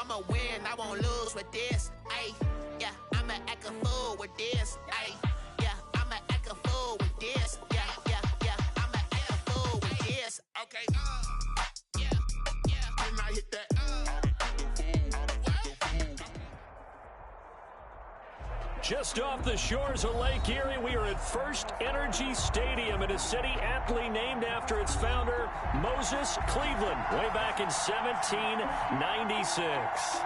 I'ma win, I won't lose with this. Ay, yeah, I'ma act a fool with this. Ay, yeah, I'ma act a fool with this. Yeah, yeah, yeah, I'ma act a fool with this. Okay, yeah, yeah. Can I hit that? Just off the shores of Lake Erie, we are at First Energy Stadium in a city aptly named after its founder, Moses Cleveland, way back in 1796.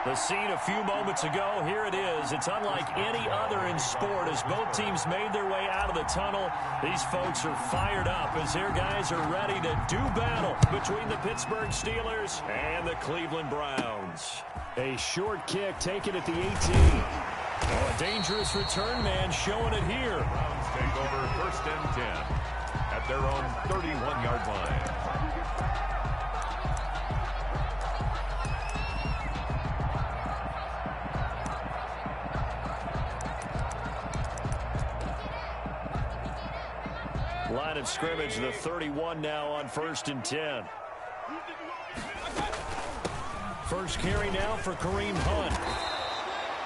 The scene a few moments ago, here it is. It's unlike any other in sport as both teams made their way out of the tunnel. These folks are fired up as their guys are ready to do battle between the Pittsburgh Steelers and the Cleveland Browns. A short kick taken at the 18. Oh, a dangerous return man showing it here. Browns take over 1st and 10 at their own 31-yard line. Line of scrimmage, the 31 now on 1st and 10. First carry now for Kareem Hunt.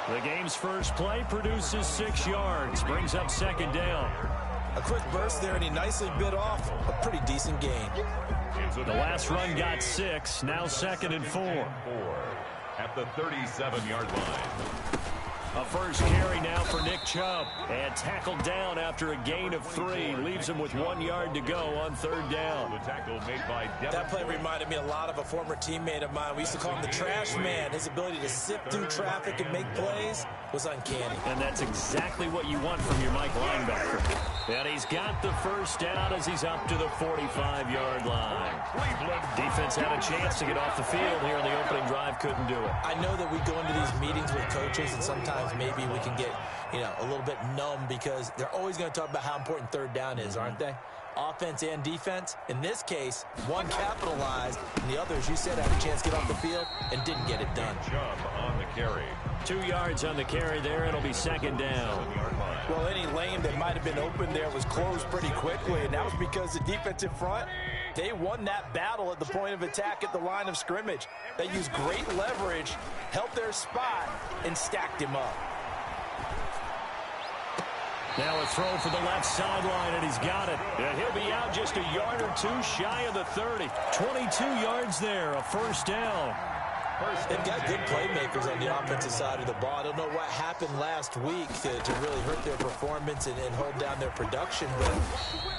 The game's first play produces 6 yards, brings up 2nd down. A quick burst there, and he nicely bit off a pretty decent gain. The last run got 6, now 2nd and 4. At the 37-yard line. A first carry now for Nick Chubb. And tackled down after a gain of 3. Leaves him with 1 yard to go on 3rd down. The tackle made by that play reminded me a lot of a former teammate of mine. We used to call him the trash man. His ability to sift through traffic and make plays was uncanny. And that's exactly what you want from your Mike linebacker. And he's got the first down as he's up to the 45-yard line. Defense had a chance to get off the field here in the opening drive, couldn't do it. I know that we go into these meetings with coaches, and sometimes maybe we can get, a little bit numb because they're always going to talk about how important 3rd down is, aren't they? Offense and defense. In this case, one capitalized, and the other, as you said, had a chance to get off the field and didn't get it done. Chubb on the carry. 2 yards on the carry there. It'll be 2nd down. Well, any lane that might have been open there was closed pretty quickly, and that was because the defensive front, they won that battle at the point of attack at the line of scrimmage. They used great leverage, held their spot, and stacked him up. Now a throw for the left sideline, and he's got it. Yeah, he'll be out just a yard or 2 shy of the 30. 22 yards there, a first down. They've got good playmakers on the offensive side of the ball. I don't know what happened last week to really hurt their performance and hold down their production, but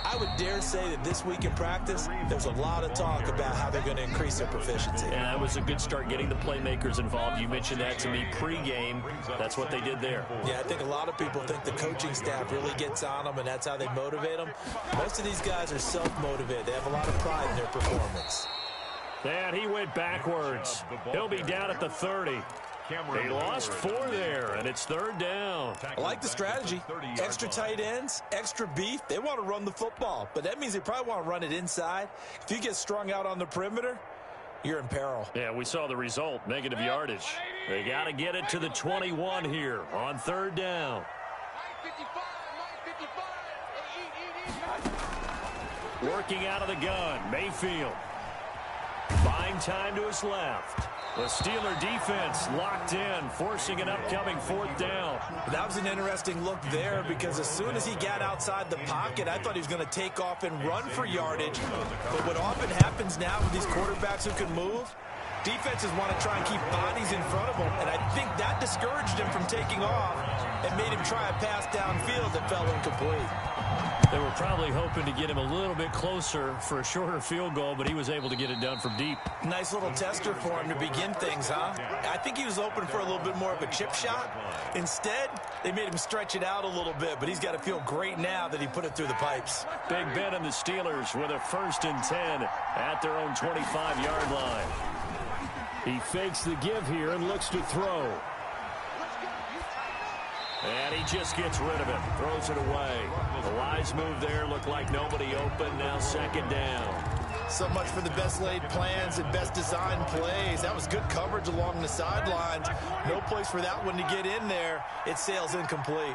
I would dare say that this week in practice, there's a lot of talk about how they're going to increase their proficiency. Yeah, that was a good start getting the playmakers involved. You mentioned that to me pregame. That's what they did there. Yeah, I think a lot of people think the coaching staff really gets on them, and that's how they motivate them. Most of these guys are self-motivated. They have a lot of pride in their performance. And he went backwards. He'll be down at the 30. He lost 4 there, and it's 3rd down. I like the strategy. Extra tight ends, extra beef. They want to run the football, but that means they probably want to run it inside. If you get strung out on the perimeter, you're in peril. Yeah, we saw the result, negative yardage. They got to get it to the 21 here on 3rd down. Working out of the gun, Mayfield. Buying time to his left. The Steeler defense locked in, forcing an upcoming 4th down. That was an interesting look there because as soon as he got outside the pocket, I thought he was going to take off and run for yardage. But what often happens now with these quarterbacks who can move, defenses want to try and keep bodies in front of them, and I think that discouraged him from taking off and made him try a pass downfield that fell incomplete. They were probably hoping to get him a little bit closer for a shorter field goal, but he was able to get it done from deep. Nice little tester for him to begin things, huh? I think he was open for a little bit more of a chip shot. Instead, they made him stretch it out a little bit, but he's got to feel great now that he put it through the pipes. Big Ben and the Steelers with a 1st and 10 at their own 25-yard line. He fakes the give here and looks to throw. And he just gets rid of it, throws it away. The wise move there, looked like nobody open, now 2nd down. So much for the best laid plans and best designed plays. That was good coverage along the sidelines. No place for that one to get in there. It sails incomplete.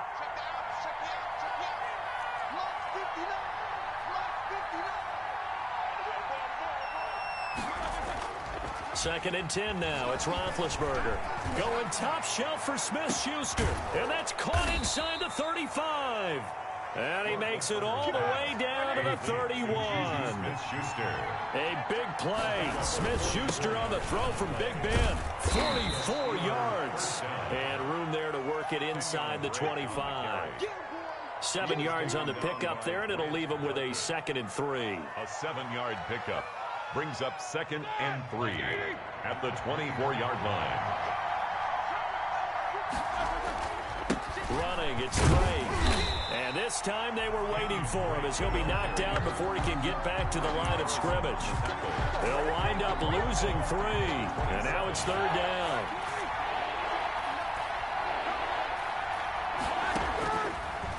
2nd and 10 now. It's Roethlisberger. Going top shelf for Smith-Schuster. And that's caught inside the 35. And he makes it all the way down to the 31. A big play. Smith-Schuster on the throw from Big Ben. 44 yards. And room there to work it inside the 25. 7 yards on the pickup there, and it'll leave him with a 2nd and 3. A 7-yard pickup brings up 2nd and 3 at the 24-yard line. Running, it's Drake. And this time they were waiting for him as he'll be knocked down before he can get back to the line of scrimmage. They'll wind up losing 3. And now it's 3rd down.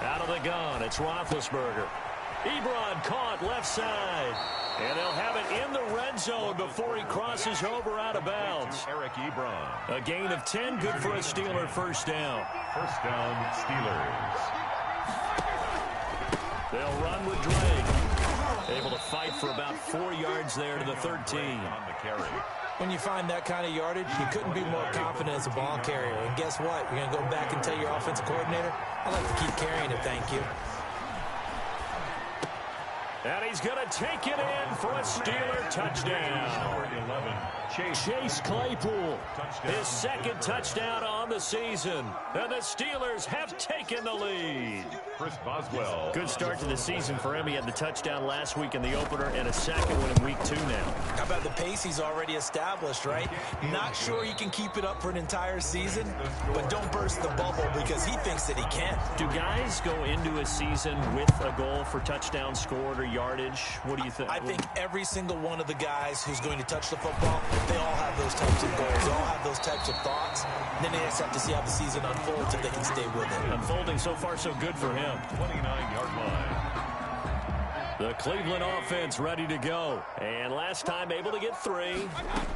Out of the gun, it's Roethlisberger. Ebron caught left side. And they'll have it in the red zone before he crosses over out of bounds. Eric Ebron. A gain of 10, good for a Steeler first down. First down, Steelers. They'll run with Drake. Able to fight for about 4 yards there to the 13. On the carry. When you find that kind of yardage, you couldn't be more confident as a ball carrier. And guess what? You're going to go back and tell your offensive coordinator, I'd like to keep carrying it, thank you. And he's going to take it in for a Steeler touchdown. 11, Chase Claypool, his 2nd touchdown on the season. And the Steelers have taken the lead. Chris Boswell. Good start to the season for him. He had the touchdown last week in the opener and a 2nd one in week 2 now. How about the pace he's already established, right? Not sure he can keep it up for an entire season, but don't burst the bubble because he thinks that he can. Do guys go into a season with a goal for touchdown scored or yardage? What do you think? I think every single one of the guys who's going to touch the football, they all have those types of goals. They all have those types of thoughts. And then they just have to see how the season unfolds if they can stay with it. Unfolding so far so good for him. 29-yard line. The Cleveland offense ready to go. And last time able to get 3.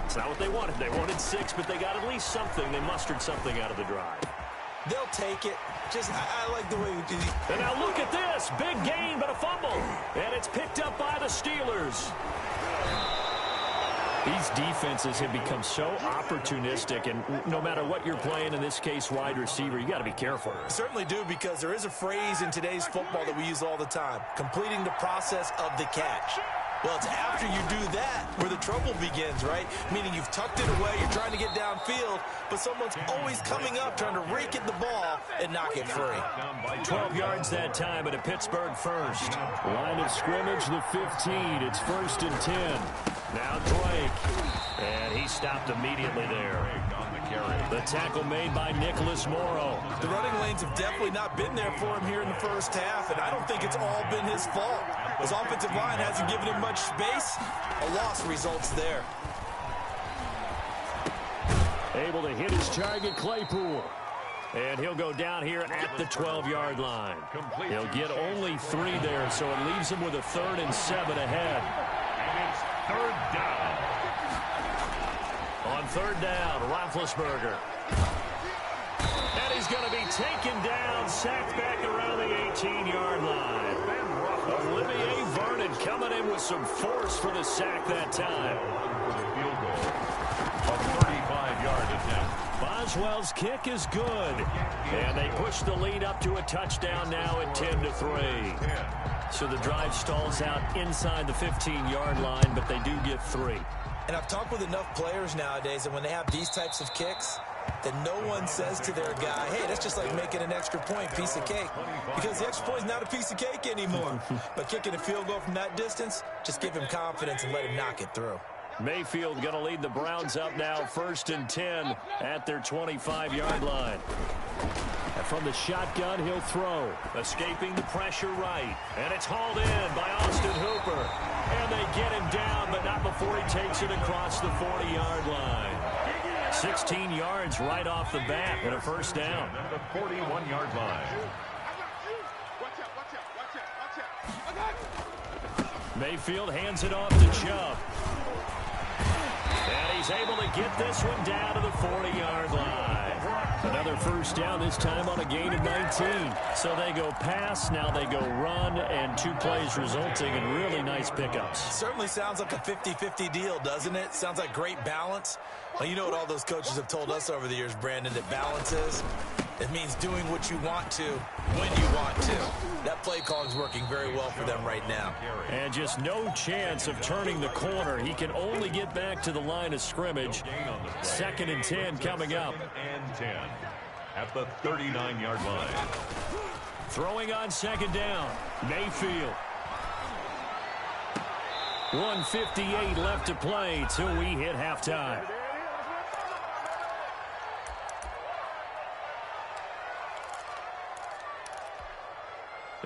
It's not what they wanted. They wanted 6, but they got at least something. They mustered something out of the drive. They'll take it. I like the way we do it. And now look at this. Big gain, but a fumble. And it's picked up by the Steelers. These defenses have become so opportunistic, and no matter what you're playing, in this case, wide receiver, you got to be careful. Certainly do, because there is a phrase in today's football that we use all the time, completing the process of the catch. Well, it's after you do that where the trouble begins, right? Meaning you've tucked it away, you're trying to get downfield, but someone's always coming up trying to rake at the ball and knock it free. 12 yards that time at a Pittsburgh first. Line of scrimmage, the 15. It's 1st and 10. Now Drake. And he stopped immediately there. The tackle made by Nicholas Morrow. The running lanes have definitely not been there for him here in the first half, and I don't think it's all been his fault. His offensive line hasn't given him much space. A loss results there. Able to hit his target, Claypool. And he'll go down here at the 12-yard line. He'll get only 3 there, so it leaves him with a 3rd and 7 ahead. And it's 3rd down. On 3rd down, Roethlisberger. And he's going to be taken down, sacked back around the 18-yard line. Olivier Vernon coming in with some force for the sack that time. For the field goal. A 35-yard attempt. Boswell's kick is good. And they push the lead up to a touchdown now at 10-3. So the drive stalls out inside the 15-yard line, but they do get 3. And I've talked with enough players nowadays, and when they have these types of kicks, that no one says to their guy, hey, that's just like making an extra point, piece of cake. Because the extra point is not a piece of cake anymore. But kicking a field goal from that distance, just give him confidence and let him knock it through. Mayfield going to lead the Browns up now, 1st and 10 at their 25-yard line. And from the shotgun, he'll throw. Escaping the pressure right. And it's hauled in by Austin Hooper. And they get him down, but not before he takes it across the 40-yard line. 16 yards right off the bat and a 1st down. At the 41-yard line. Mayfield hands it off to Chubb. And he's able to get this one down to the 40-yard line. Another another first down, this time on a gain of 19. So they go pass, now they go run, and 2 plays resulting in really nice pickups. Certainly sounds like a 50-50 deal, doesn't it? Sounds like great balance. Well, you know what all those coaches have told us over the years, Brandon, that balance is? It means doing what you want to when you want to. That play calling is working very well for them right now. And just no chance of turning the corner. He can only get back to the line of scrimmage. 2nd and 10 coming up. And 10 at the 39-yard line. Throwing on 2nd down. Mayfield. 1:58 left to play till we hit halftime.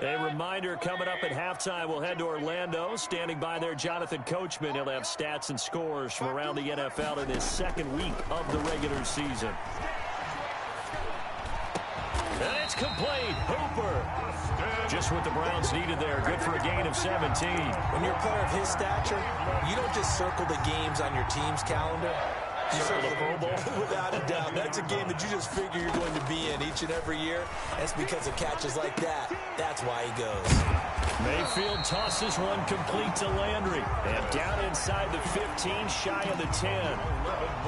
A reminder coming up at halftime, we'll head to Orlando. Standing by there, Jonathan Coachman. He'll have stats and scores from around the NFL in his 2nd week of the regular season. And it's complete. Hooper. Just what the Browns needed there. Good for a gain of 17. When you're a player of his stature, you don't just circle the games on your team's calendar. You circle the Pro Bowl. Without a doubt. That's a game that you just figure you're going to be in each and every year. That's because of catches like that. That's why he goes. Mayfield tosses one complete to Landry. And down inside the 15, shy of the 10.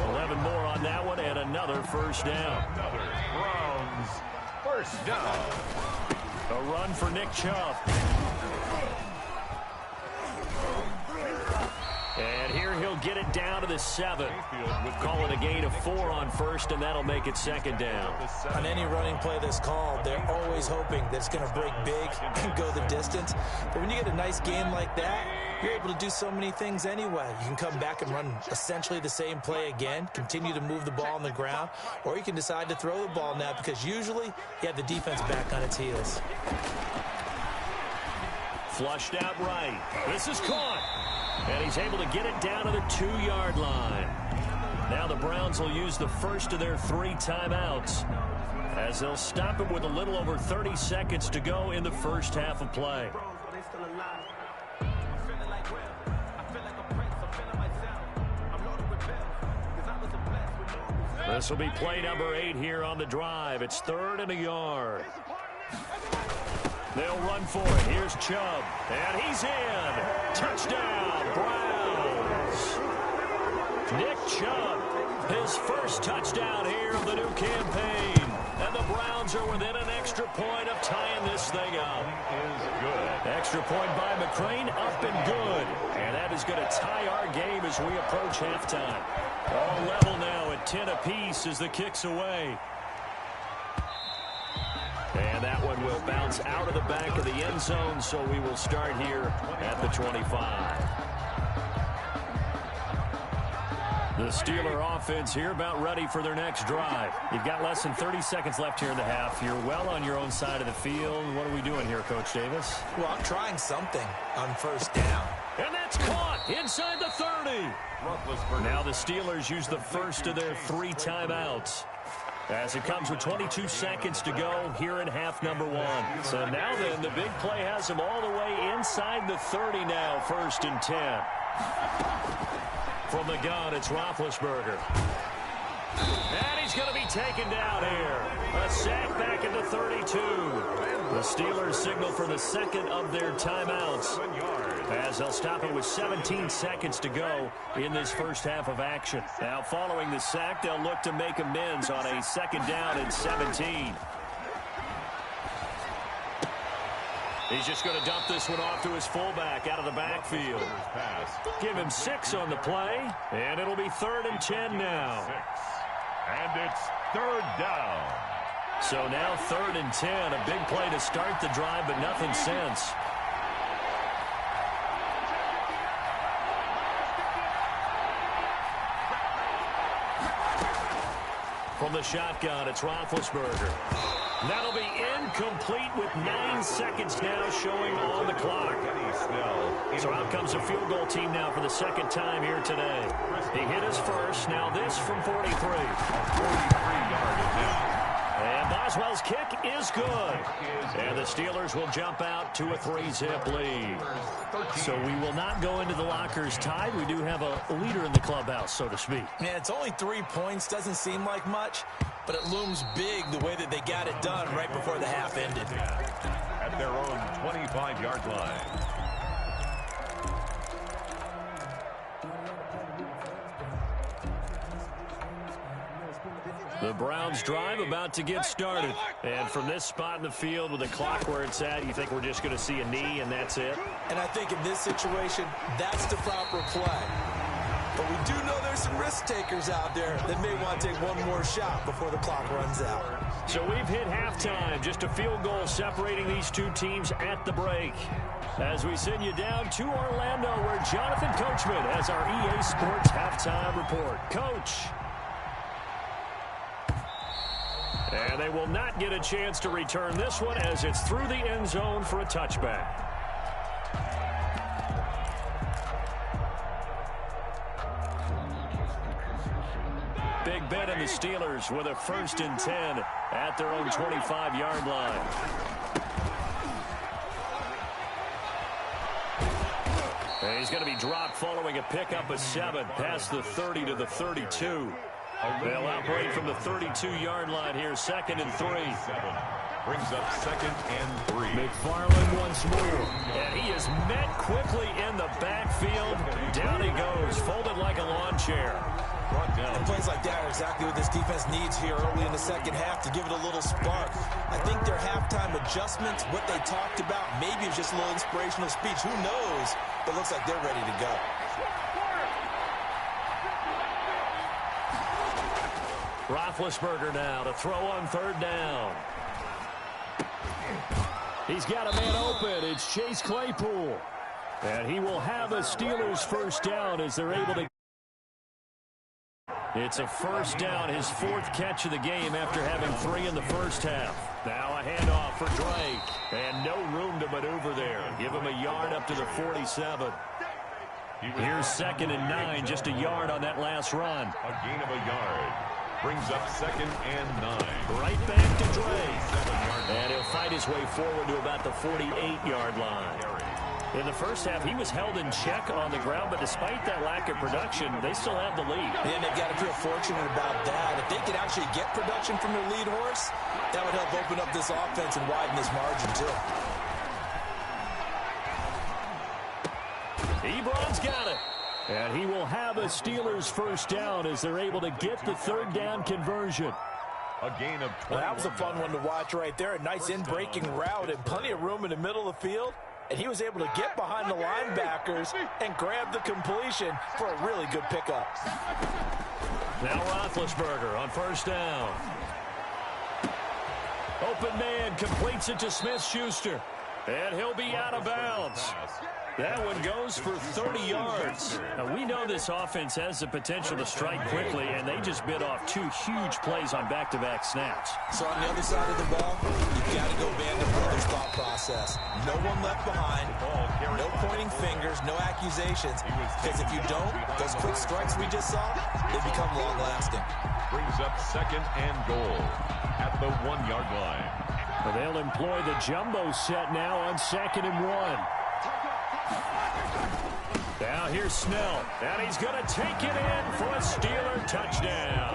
11 more on that one, and another first down. Another Browns first down. A run for Nick Chubb. And here he'll get it down to the 7. Call it a gain of 4 on first, and that'll make it 2nd down. On any running play that's called, they're always hoping that it's going to break big and go the distance. But when you get a nice game like that, you're able to do so many things anyway. You can come back and run essentially the same play again, continue to move the ball on the ground, or you can decide to throw the ball now because usually you have the defense back on its heels. Flushed out right. This is caught. And he's able to get it down to the 2-yard line. Now the Browns will use the first of their 3 timeouts as they'll stop it with a little over 30 seconds to go in the first half of play. This will be play number 8 here on the drive. It's 3rd and a yard. They'll run for it. Here's Chubb. And he's in. Touchdown, Browns. Nick Chubb, his first touchdown here of the new campaign. And the Browns are within an extra point of tying this thing up. Extra point by McCrane, up and good. And that is going to tie our game as we approach halftime. All level now at 10 apiece as the kick's away. And that one will bounce out of the back of the end zone, so we will start here at the 25. The Steeler offense here about ready for their next drive. You've got less than 30 seconds left here in the half. You're well on your own side of the field. What are we doing here, Coach Davis? Well, I'm trying something on first down. And that's caught inside the 30. Now the Steelers use the first of their 3 timeouts, as it comes with 22 seconds to go here in half number 1. So now then, the big play has them all the way inside the 30 now, 1st and 10. From the gun, it's Roethlisberger. And he's going to be taken down here. A sack back at the 32. The Steelers signal for the 2nd of their timeouts, as they'll stop it with 17 seconds to go in this first half of action. Now, following the sack, they'll look to make amends on a 2nd down and 17. He's just going to dump this one off to his fullback out of the backfield. Give him 6 on the play, and it'll be 3rd and 10 now. And it's 3rd down. So now 3rd and 10, a big play to start the drive, but nothing since. From the shotgun, it's Roethlisberger. That'll be incomplete with 9 seconds now showing on the clock. So out comes a field goal team now for the 2nd time here today. He hit his first. Now this from 43. 43-yard attempt. And Boswell's kick is good. And the Steelers will jump out to a 3-zip lead. So we will not go into the lockers tied. We do have a leader in the clubhouse, so to speak. Man, it's only 3 points. Doesn't seem like much. but it looms big the way that they got it done right before the half ended. At their own 25-yard line. The Browns drive about to get started. And from this spot in the field with the clock where it's at, you think we're just going to see a knee and that's it? And I think in this situation, that's the proper play. But we do know there's some risk takers out there that may want to take one more shot before the clock runs out. So we've hit halftime. Just a field goal separating these two teams at the break. As we send you down to Orlando, where Jonathan Coachman has our EA Sports halftime report. Coach. And they will not get a chance to return this one as it's through the end zone for a touchback. Big Ben and the Steelers with a 1st and 10 at their own 25-yard line. And he's going to be dropped following a pickup of 7 past the 30 to the 32. They'll operate from the 32-yard line here, 2nd and 3. Brings up 2nd and 3. McFarland once more. And he is met quickly in the backfield. Down he goes, folded like a lawn chair. And plays like that are exactly what this defense needs here early in the second half to give it a little spark. I think their halftime adjustments, what they talked about, maybe it's just a little inspirational speech. Who knows? But it looks like they're ready to go. Roethlisberger now to throw on 3rd down. He's got a man open. It's Chase Claypool. And he will have a Steelers 1st down as they're able to. It's a 1st down, his 4th catch of the game after having 3 in the first half. Now a handoff for Drake. And no room to maneuver there. Give him a yard up to the 47. Here's 2nd and 9, just a yard on that last run. A gain of a yard. Brings up 2nd and 9. Right back to Drake. And he'll fight his way forward to about the 48-yard line. In the first half, he was held in check on the ground, but despite that lack of production, they still have the lead. And they've got to feel fortunate about that. If they could actually get production from their lead horse, that would help open up this offense and widen this margin, too. Ebron's got it. And he will have a Steelers 1st down as they're able to get the 3rd down conversion. A gain of 20. Well, that was a fun one to watch right there. A nice in-breaking route and plenty of room in the middle of the field. And he was able to get behind the linebackers and grab the completion for a really good pickup. Now Roethlisberger on 1st down. Open man completes it to Smith-Schuster. And he'll be out of bounds. That one goes for 30 yards. Now, we know this offense has the potential to strike quickly, and they just bit off 2 huge plays on back-to-back snaps. So on the other side of the ball, you've got to go Band of Brothers thought process. No one left behind, no pointing fingers, no accusations. Because if you don't, those quick strikes we just saw, they become long-lasting. Brings up 2nd and goal at the 1-yard line. Well, they'll employ the jumbo set now on 2nd and 1. Now here's Snell, and he's going to take it in for a Steeler touchdown.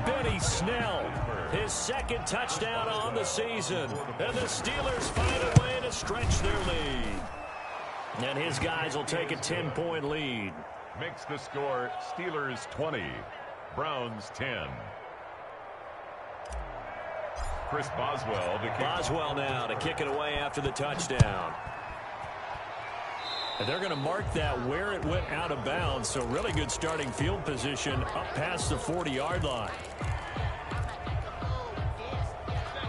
Benny Snell, his 2nd touchdown on the season. And the Steelers find a way to stretch their lead. And his guys will take a 10-point lead. Makes the score Steelers 20, Browns 10. Chris Boswell. Boswell now to kick it away after the touchdown. And they're going to mark that where it went out of bounds. So really good starting field position up past the 40-yard line.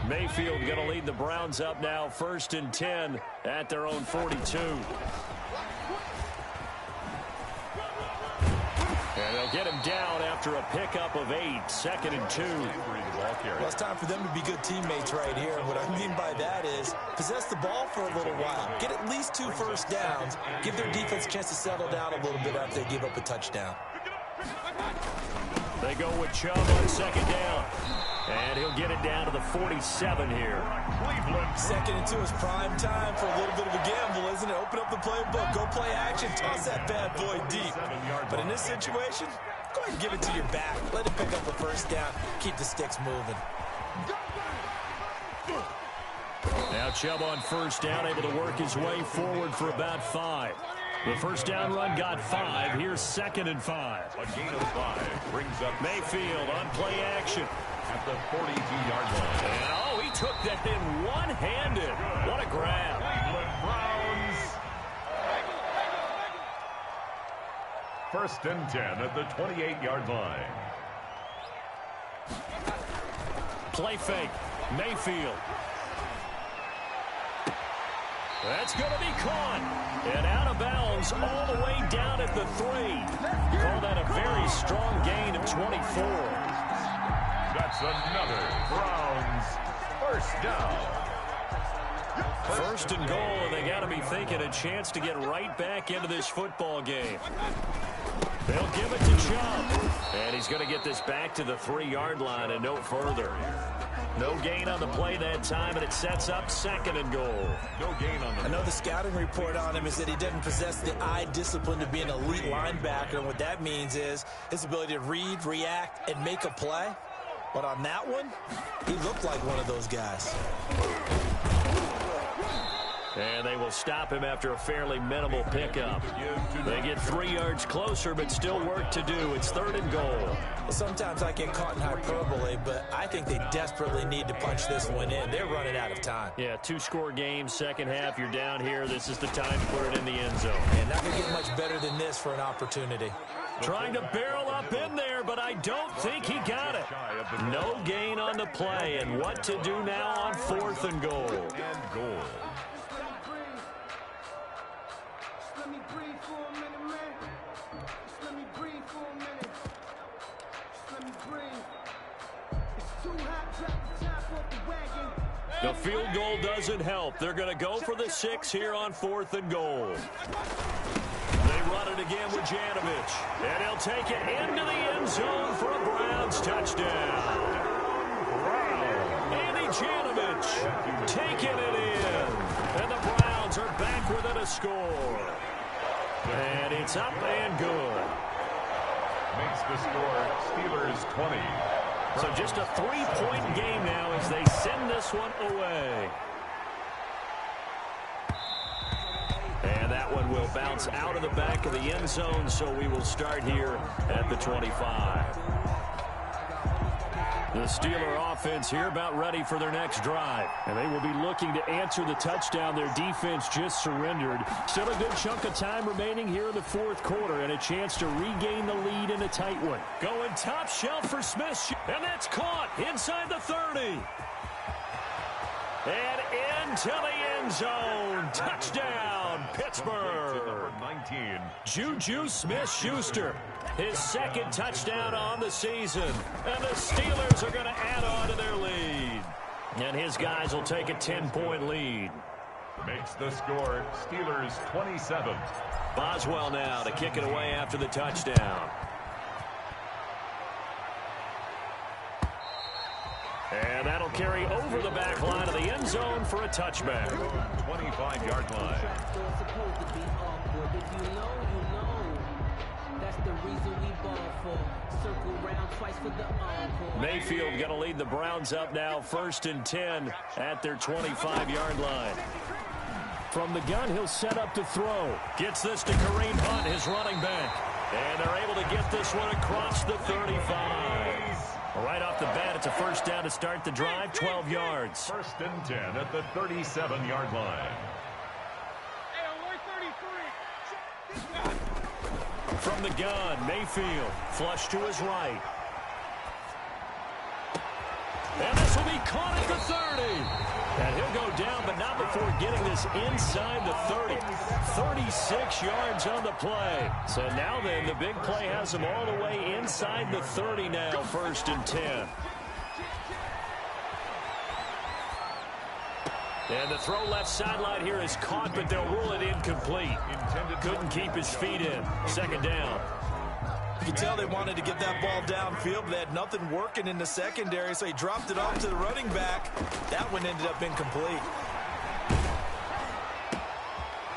Mayfield going to lead the Browns up now 1st and 10 at their own 42. And they'll get him down after a pickup of 8, 2nd and 2. Well, it's time for them to be good teammates right here. What I mean by that is possess the ball for a little while. Get at least 2 first downs. Give their defense a chance to settle down a little bit after they give up a touchdown. They go with Chubb on 2nd down. And he'll get it down to the 47 here. 2nd and 2 is prime time for a little bit of a gamble, isn't it? Open up the playbook, go play action, toss that bad boy deep. But in this situation, Go ahead and give it to your back. Let it pick up a first down. Keep the sticks moving. Now Chubb on first down, able to work his way forward for about 5. The first down run got 5. Here's 2nd and 5. A gain of 5 brings up Mayfield on play action. At the 42-yard line. And, oh, he took that in one-handed. What a grab. Cleveland Browns. 1st and 10 at the 28-yard line. Play fake. Mayfield. That's going to be caught. And out of bounds all the way down at the 3. Call that a very strong gain of 24. That's another Browns first down. 1st and goal, and they got to be thinking a chance to get right back into this football game. They'll give it to Chubb. And he's going to get this back to the 3-yard line and no further. No gain on the play that time, and it sets up 2nd and goal. No gain on the I know the scouting report on him is that he doesn't possess the eye discipline to be an elite linebacker, and what that means is his ability to read, react, and make a play. But on that one, he looked like one of those guys. And they will stop him after a fairly minimal pickup. They get 3 yards closer, but still work to do. It's 3rd and goal. Well, sometimes I get caught in hyperbole, but I think they desperately need to punch this one in. They're running out of time. Yeah, 2-score game, second half. You're down here. This is the time to put it in the end zone. And not going to get much better than this for an opportunity. Trying to barrel up in there, but I don't think he got it. No gain on the play, and what to do now on 4th and goal. and goal. The field goal doesn't help. They're going to go for the 6 here on 4th and goal. They run it again with Janovich. And he'll take it into the end zone for a Browns touchdown. Andy Janovich taking it in. And the Browns are back within a score. And it's up and good. Makes the score Steelers 20. So just a 3-point game now as they send this one away. And that one will bounce out of the back of the end zone, so we will start here at the 25. The Steeler offense here about ready for their next drive. And they will be looking to answer the touchdown their defense just surrendered. Still a good chunk of time remaining here in the 4th quarter and a chance to regain the lead in a tight one. Going top shelf for Smith. And that's caught inside the 30. And into the end zone. Touchdown, Pittsburgh. Number 19. Juju Smith-Schuster. His 2nd touchdown on the season. And the Steelers are going to add on to their lead. And his guys will take a 10-point lead. Makes the score Steelers 27. Boswell now to kick it away after the touchdown. And that'll carry over the back line of the end zone for a touchback. 25-yard line. Mayfield going to lead the Browns up now 1st and 10 at their 25-yard line. From the gun, he'll set up to throw. Gets this to Kareem Hunt, his running back. And they're able to get this one across the 35. Right off the bat, it's a first down to start the drive, 12 yards. 1st and 10 at the 37-yard line. From the gun, Mayfield, flush to his right. And this will be caught at the 30. And he'll go down, but not before getting this inside the 30. 36 yards on the play. So now then, the big play has him all the way inside the 30 now, 1st and 10. And the throw left sideline here is caught, but they'll rule it incomplete. Couldn't keep his feet in. 2nd down. You can tell they wanted to get that ball downfield, but they had nothing working in the secondary, so he dropped it off to the running back. That one ended up incomplete.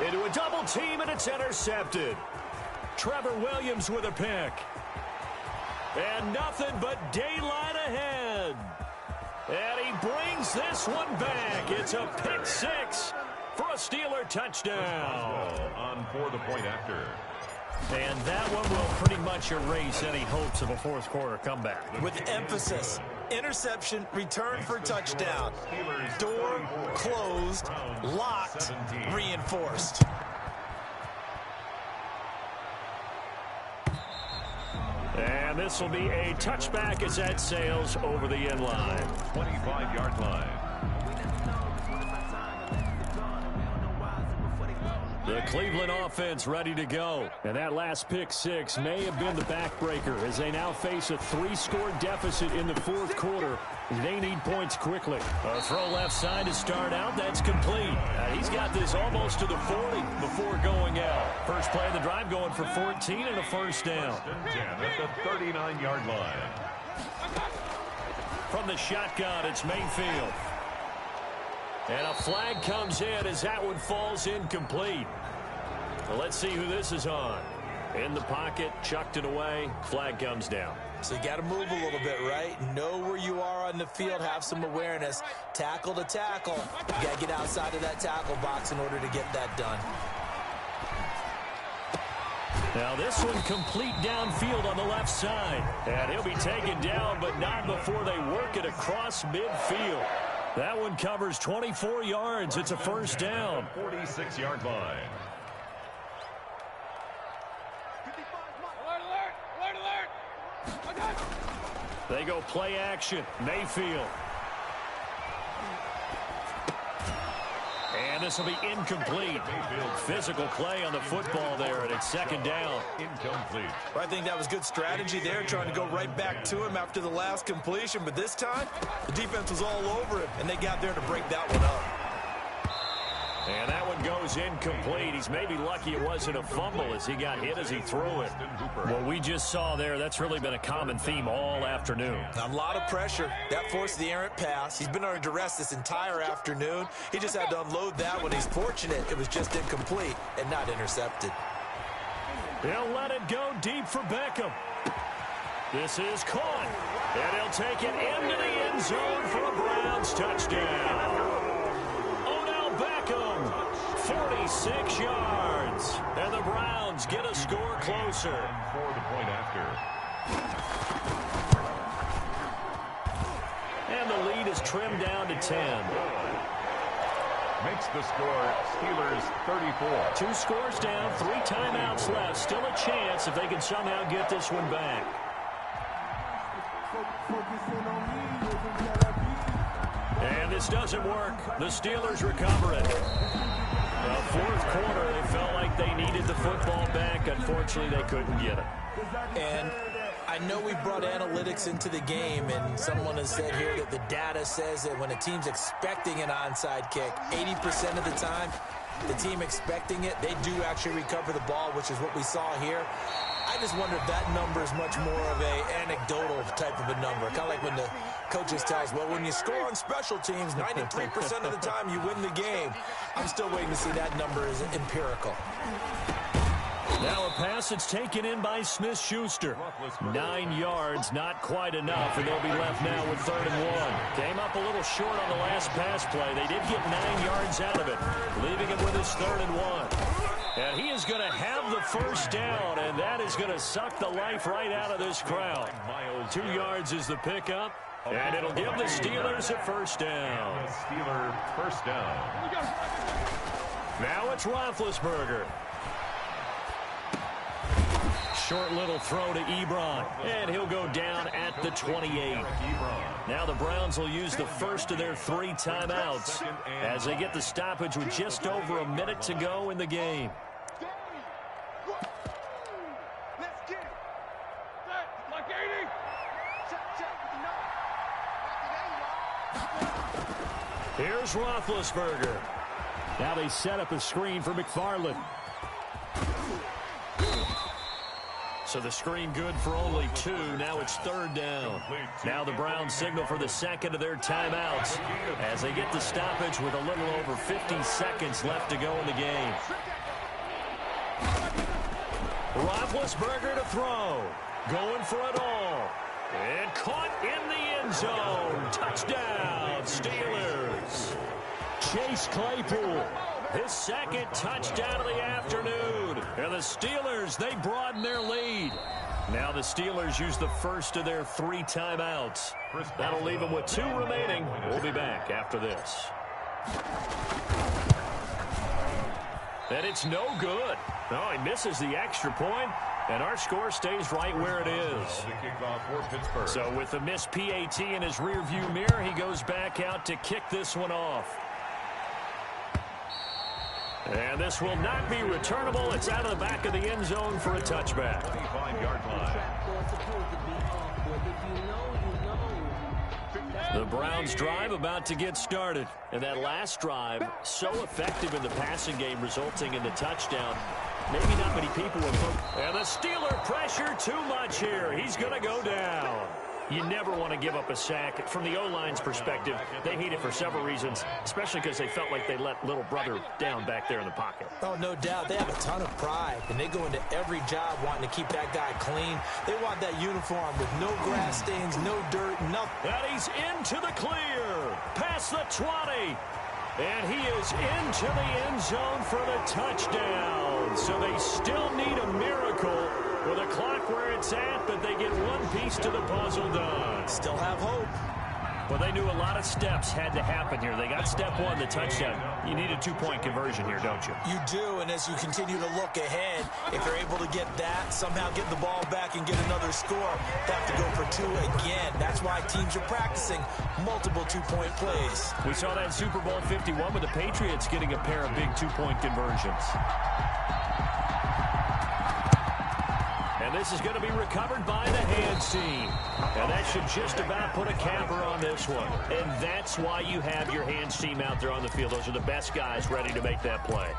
Into a double team, and it's intercepted. Trevor Williams with a pick. And nothing but daylight ahead. And he brings this one back. It's a pick six for a Steeler touchdown. On for the point after. And that one will pretty much erase any hopes of a fourth quarter comeback. With emphasis, interception, return for touchdown. Door closed, locked, reinforced. And this will be a touchback as that sails over the end line. 25-yard line. The Cleveland offense ready to go. And that last pick six may have been the backbreaker as they now face a 3-score deficit in the fourth quarter. They need points quickly. A throw left side to start out. That's complete. He's got this almost to the 40 before going out. First play of the drive going for 14 and a first down. At the 39-yard line. From the shotgun, it's Mayfield. And a flag comes in as that one falls incomplete. Well, let's see who this is on. In the pocket, chucked it away, flag comes down. So you got to move a little bit, right? Know where you are on the field, have some awareness. Tackle to tackle. You got to get outside of that tackle box in order to get that done. Now this one complete downfield on the left side. And he'll be taken down, but not before they work it across midfield. That one covers 24 yards. It's a first down. 46-yard line. They go play action. Mayfield. And this will be incomplete. Physical play on the football there, and it's second down. Incomplete. I think that was good strategy there, trying to go right back to him after the last completion. But this time, the defense was all over him, and they got there to break that one up. And that one goes incomplete. He's maybe lucky it wasn't a fumble as he got hit as he threw it. What we just saw there, that's really been a common theme all afternoon. A lot of pressure. That forced the errant pass. He's been under duress this entire afternoon. He just had to unload that one. He's fortunate it was just incomplete and not intercepted. He'll let it go deep for Beckham. This is caught. And he'll take it into the end zone for a Browns touchdown. 46 yards. And the Browns get a score closer. For the point after. And the lead is trimmed down to 10. Makes the score Steelers 34. 2 scores down, 3 timeouts left. Still a chance if they can somehow get this one back. And this doesn't work. The Steelers recover it. The fourth quarter, they felt like they needed the football back. Unfortunately, they couldn't get it. And I know we brought analytics into the game, and someone has said here that the data says that when a team's expecting an onside kick, 80% of the time, the team expecting it, they do actually recover the ball, which is what we saw here. I just wonder if that number is much more of a anecdotal type of a number. Kind of like when the coaches tell us, well, when you score on special teams, 93% of the time you win the game. I'm still waiting to see that number is empirical. Now a pass that's taken in by Smith-Schuster. 9 yards, not quite enough, and they'll be left now with 3rd and 1. Came up a little short on the last pass play. They did get 9 yards out of it, leaving him with his 3rd and 1. And he is going to have the first down, and that is going to suck the life right out of this crowd. 2 yards is the pickup, and it'll give the Steelers a first down. The Steeler first down. Now it's Roethlisberger. Short little throw to Ebron, and he'll go down at the 28. Now the Browns will use the first of their 3 timeouts as they get the stoppage with just over a minute to go in the game. Here's Roethlisberger. Now they set up a screen for McFarland. So the screen good for only 2. Now it's 3rd down. Now the Browns signal for the second of their timeouts as they get the stoppage with a little over 50 seconds left to go in the game. Roethlisberger to throw. Going for it all. And caught in the end zone. Touchdown, Steelers. Chase Claypool, his second touchdown of the afternoon. And the Steelers, they broaden their lead. Now the Steelers use the first of their 3 timeouts. That'll leave them with 2 remaining. We'll be back after this. And it's no good. Oh, he misses the extra point, and our score stays right where it is. So with the missed PAT in his rearview mirror, he goes back out to kick this one off. And this will not be returnable. It's out of the back of the end zone for a touchback. 25-yard line. The Browns drive about to get started. And that last drive, so effective in the passing game, resulting in the touchdown. Maybe not many people were focused. And the Steeler pressure too much here. He's going to go down. You never want to give up a sack. From the O-line's perspective, they hate it for several reasons, especially because they felt like they let little brother down back there in the pocket. Oh, no doubt. They have a ton of pride, and they go into every job wanting to keep that guy clean. They want that uniform with no grass stains, no dirt, nothing. And he's into the clear. Past the 20. And he is into the end zone for the touchdown. So they still need a miracle. With a clock where it's at, but they get one piece to the puzzle done. Still have hope. Well, they knew a lot of steps had to happen here. They got step 1, the touchdown. You need a 2-point conversion here, don't you? You do, and as you continue to look ahead, if you're able to get that, somehow get the ball back and get another score, they have to go for 2 again. That's why teams are practicing multiple 2-point plays. We saw that Super Bowl 51 with the Patriots getting a pair of big 2-point conversions. And this is going to be recovered by the hands team. And that should just about put a capper on this one. And that's why you have your hands team out there on the field. Those are the best guys ready to make that play.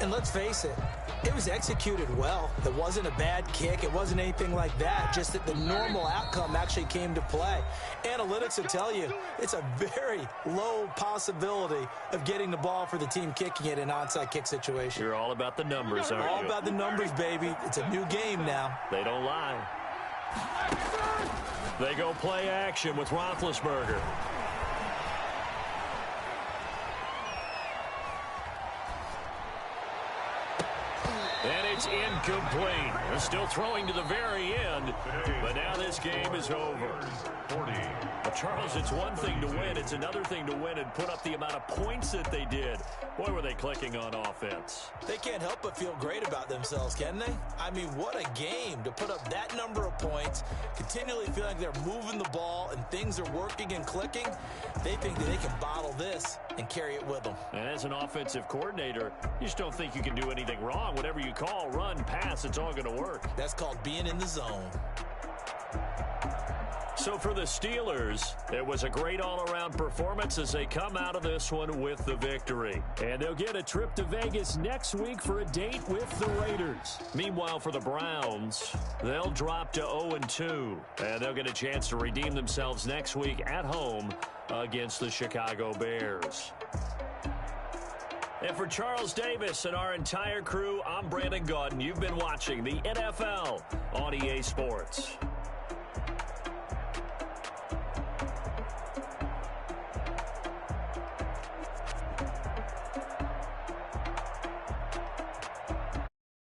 And let's face it, it was executed well. It wasn't a bad kick. It wasn't anything like that. Just that the normal outcome actually came to play. Analytics will tell you it's a very low possibility of getting the ball for the team kicking it in an onside kick situation. You're all about the numbers, aren't you? All about the numbers, baby. It's a new game now. They don't lie. They go play action with Roethlisberger. And it's incomplete. They're still throwing to the very end, but now this game is over. 40. Well, Charles, it's one thing to win. It's another thing to win and put up the amount of points that they did. Boy, were they clicking on offense. They can't help but feel great about themselves, can they? I mean, what a game to put up that number of points, continually feeling like they're moving the ball and things are working and clicking. They think that they can bottle this and carry it with them. And as an offensive coordinator, you just don't think you can do anything wrong. Whatever you call, run, pass, it's all going to work. That's called being in the zone. So for the Steelers, it was a great all-around performance as they come out of this one with the victory. And they'll get a trip to Vegas next week for a date with the Raiders. Meanwhile, for the Browns, they'll drop to 0-2. And they'll get a chance to redeem themselves next week at home against the Chicago Bears. And for Charles Davis and our entire crew, I'm Brandon Gaudin. You've been watching the NFL on EA Sports.